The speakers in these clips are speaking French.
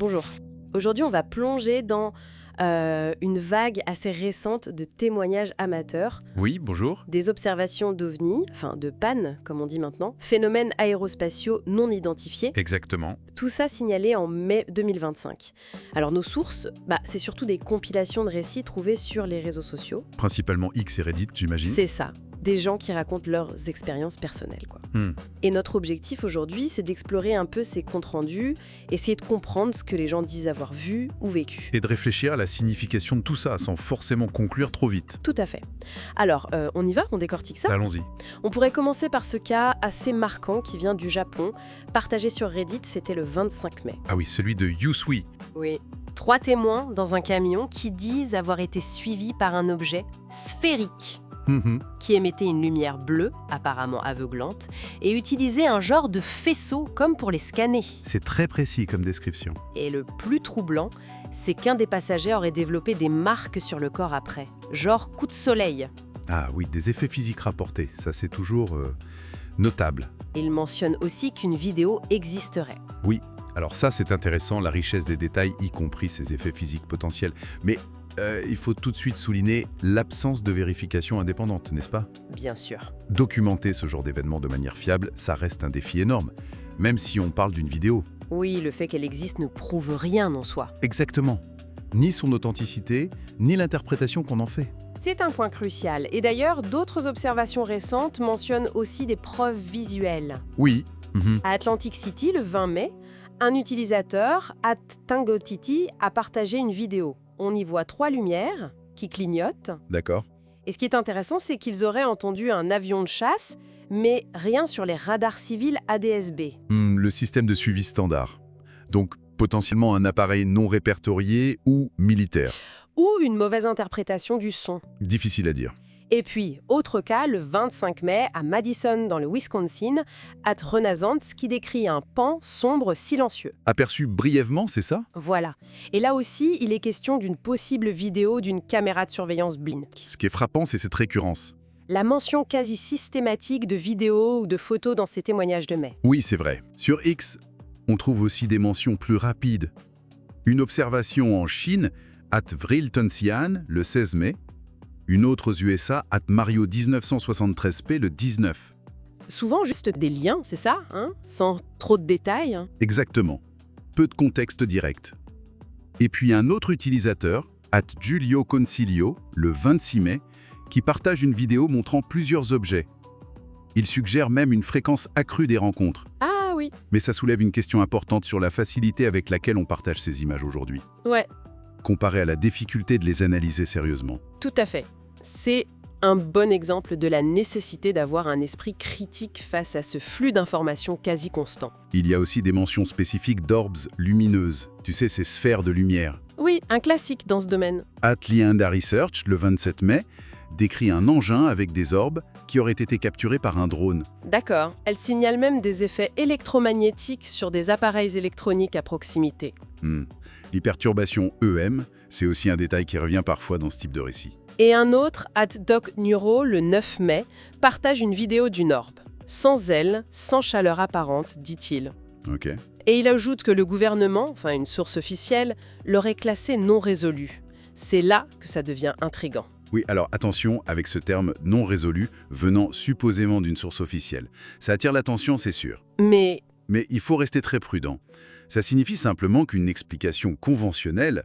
Bonjour. Aujourd'hui, on va plonger dans une vague assez récente de témoignages amateurs, Oui, bonjour. des observations d'OVNI, enfin de panne, comme on dit maintenant, phénomènes aérospatiaux non identifiés, Exactement. tout ça signalé en mai 2025. Alors nos sources, c'est surtout des compilations de récits trouvés sur les réseaux sociaux. Principalement X et Reddit, j'imagine. C'est ça, des gens qui racontent leurs expériences personnelles, quoi. Et notre objectif aujourd'hui, c'est d'explorer un peu ces comptes rendus, essayer de comprendre ce que les gens disent avoir vu ou vécu. Et de réfléchir à la signification de tout ça, sans forcément conclure trop vite. Tout à fait. Alors, on y va, on décortique ça. Allons-y. On pourrait commencer par ce cas assez marquant qui vient du Japon, partagé sur Reddit, c'était le 25 mai. Ah oui, celui de Yusui. Oui. 3 témoins dans un camion qui disent avoir été suivis par un objet sphérique qui émettait une lumière bleue, apparemment aveuglante, et utilisait un genre de faisceau comme pour les scanner. C'est très précis comme description. Et le plus troublant, c'est qu'un des passagers aurait développé des marques sur le corps après, genre coup de soleil. Ah oui, des effets physiques rapportés, ça c'est toujours notable. Il mentionne aussi qu'une vidéo existerait. Oui, alors ça c'est intéressant, la richesse des détails, y compris ces effets physiques potentiels. Mais il faut tout de suite souligner l'absence de vérification indépendante, n'est-ce pas? Bien sûr. Documenter ce genre d'événement de manière fiable, ça reste un défi énorme, même si on parle d'une vidéo. Oui, le fait qu'elle existe ne prouve rien en soi. Exactement. Ni son authenticité, ni l'interprétation qu'on en fait. C'est un point crucial. Et d'ailleurs, d'autres observations récentes mentionnent aussi des preuves visuelles. Oui. À Atlantic City, le 20 mai, un utilisateur, @tangotiti, a partagé une vidéo. On y voit 3 lumières qui clignotent. D'accord. Et ce qui est intéressant, c'est qu'ils auraient entendu un avion de chasse, mais rien sur les radars civils ADS-B. Le système de suivi standard. Donc, potentiellement un appareil non répertorié ou militaire. Ou une mauvaise interprétation du son. Difficile à dire. Et puis, autre cas, le 25 mai, à Madison, dans le Wisconsin, @Renaissance, qui décrit un pan sombre silencieux. Aperçu brièvement, c'est ça? Voilà. Et là aussi, il est question d'une possible vidéo d'une caméra de surveillance Blink. Ce qui est frappant, c'est cette récurrence. La mention quasi systématique de vidéos ou de photos dans ces témoignages de mai. Oui, c'est vrai. Sur X, on trouve aussi des mentions plus rapides. Une observation en Chine, @Vriltonsian, le 16 mai. Une autre aux USA, @Mario1973p, le 19. Souvent juste des liens, c'est ça, hein, sans trop de détails. Exactement. Peu de contexte direct. Et puis un autre utilisateur, @JulioConcilio, le 26 mai, qui partage une vidéo montrant plusieurs objets. Il suggère même une fréquence accrue des rencontres. Ah oui. Mais ça soulève une question importante sur la facilité avec laquelle on partage ces images aujourd'hui, Ouais, comparée à la difficulté de les analyser sérieusement. tout à fait. C'est un bon exemple de la nécessité d'avoir un esprit critique face à ce flux d'informations quasi constant. Il y a aussi des mentions spécifiques d'orbes lumineuses, tu sais, ces sphères de lumière. Oui, un classique dans ce domaine. Lianda Research, le 27 mai, décrit un engin avec des orbes qui auraient été capturés par un drone. D'accord. Elle signale même des effets électromagnétiques sur des appareils électroniques à proximité. L'hyperturbation EM, c'est aussi un détail qui revient parfois dans ce type de récit. Et un autre, @DocNeuro, le 9 mai, partage une vidéo d'une orbe. Sans aile, sans chaleur apparente, dit-il. Ok. Et il ajoute que le gouvernement, enfin une source officielle, l'aurait classé non résolu. C'est là que ça devient intriguant. Oui, alors attention avec ce terme non résolu venant supposément d'une source officielle. Ça attire l'attention, c'est sûr. Mais Mais il faut rester très prudent. Ça signifie simplement qu'une explication conventionnelle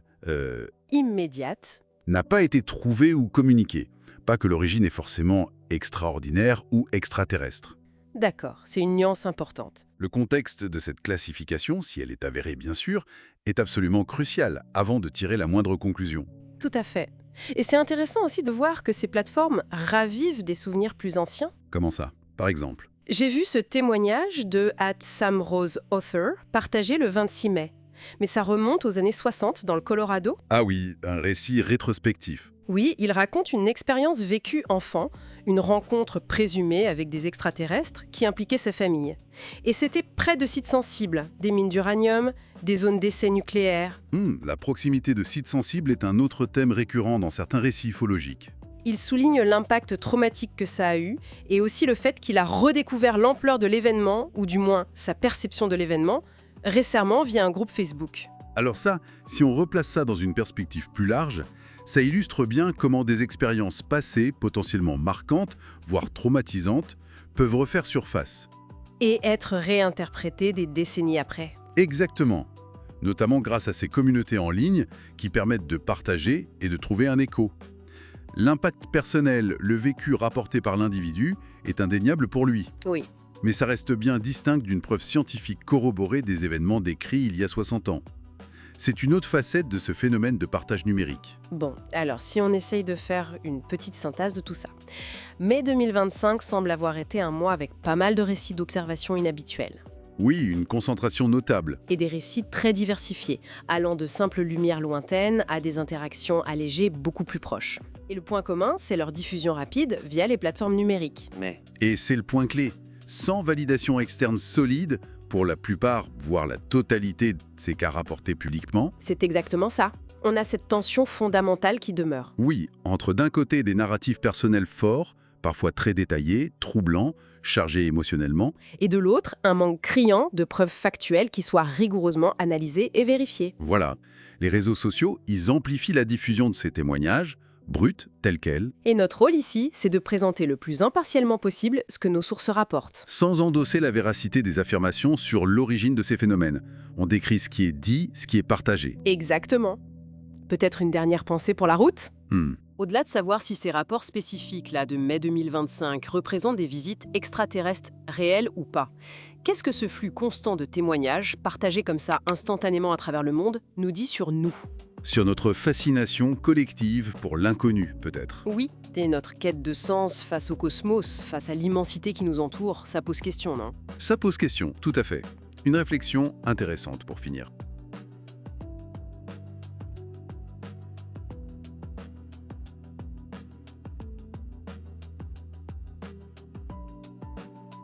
immédiate. n'a pas été trouvée ou communiquée. Pas que l'origine est forcément extraordinaire ou extraterrestre. D'accord, c'est une nuance importante. Le contexte de cette classification, si elle est avérée bien sûr, est absolument crucial avant de tirer la moindre conclusion. Tout à fait. Et c'est intéressant aussi de voir que ces plateformes ravivent des souvenirs plus anciens. Comment ça? Par exemple. J'ai vu ce témoignage de @SamRoseAuthor partagé le 26 mai. Mais ça remonte aux années 60 dans le Colorado. Ah oui, un récit rétrospectif. Oui, il raconte une expérience vécue enfant, une rencontre présumée avec des extraterrestres qui impliquait sa famille. Et c'était près de sites sensibles, des mines d'uranium, des zones d'essais nucléaires. La proximité de sites sensibles est un autre thème récurrent dans certains récits ufologiques. Il souligne l'impact traumatique que ça a eu et aussi le fait qu'il a redécouvert l'ampleur de l'événement, ou du moins sa perception de l'événement, récemment via un groupe Facebook. Alors ça, si on replace ça dans une perspective plus large, ça illustre bien comment des expériences passées, potentiellement marquantes, voire traumatisantes, peuvent refaire surface. Et être réinterprétées des décennies après. Exactement. Notamment grâce à ces communautés en ligne qui permettent de partager et de trouver un écho. L'impact personnel, le vécu rapporté par l'individu, est indéniable pour lui. Oui. Mais ça reste bien distinct d'une preuve scientifique corroborée des événements décrits il y a 60 ans. C'est une autre facette de ce phénomène de partage numérique. Bon, alors si on essaye de faire une petite synthèse de tout ça. Mai 2025 semble avoir été un mois avec pas mal de récits d'observations inhabituelles. Oui, une concentration notable. Et des récits très diversifiés, allant de simples lumières lointaines à des interactions allégées beaucoup plus proches. Et le point commun, c'est leur diffusion rapide via les plateformes numériques. Et c'est le point clé. Sans validation externe solide, pour la plupart, voire la totalité de ces cas rapportés publiquement. C'est exactement ça. On a cette tension fondamentale qui demeure. Oui, entre d'un côté des narratifs personnels forts, parfois très détaillés, troublants, chargés émotionnellement. Et de l'autre, un manque criant de preuves factuelles qui soient rigoureusement analysées et vérifiées. Voilà. Les réseaux sociaux, ils amplifient la diffusion de ces témoignages, brutes, tels quels. Et notre rôle ici, c'est de présenter le plus impartialement possible ce que nos sources rapportent. Sans endosser la véracité des affirmations sur l'origine de ces phénomènes. On décrit ce qui est dit, ce qui est partagé. Exactement. Peut-être une dernière pensée pour la route ? Au-delà de savoir si ces rapports spécifiques là, de mai 2025 représentent des visites extraterrestres réelles ou pas, qu'est-ce que ce flux constant de témoignages, partagés comme ça instantanément à travers le monde, nous dit sur nous ? Sur notre fascination collective pour l'inconnu, peut-être. Oui, et notre quête de sens face au cosmos, face à l'immensité qui nous entoure, ça pose question, non ? Ça pose question, tout à fait. Une réflexion intéressante pour finir.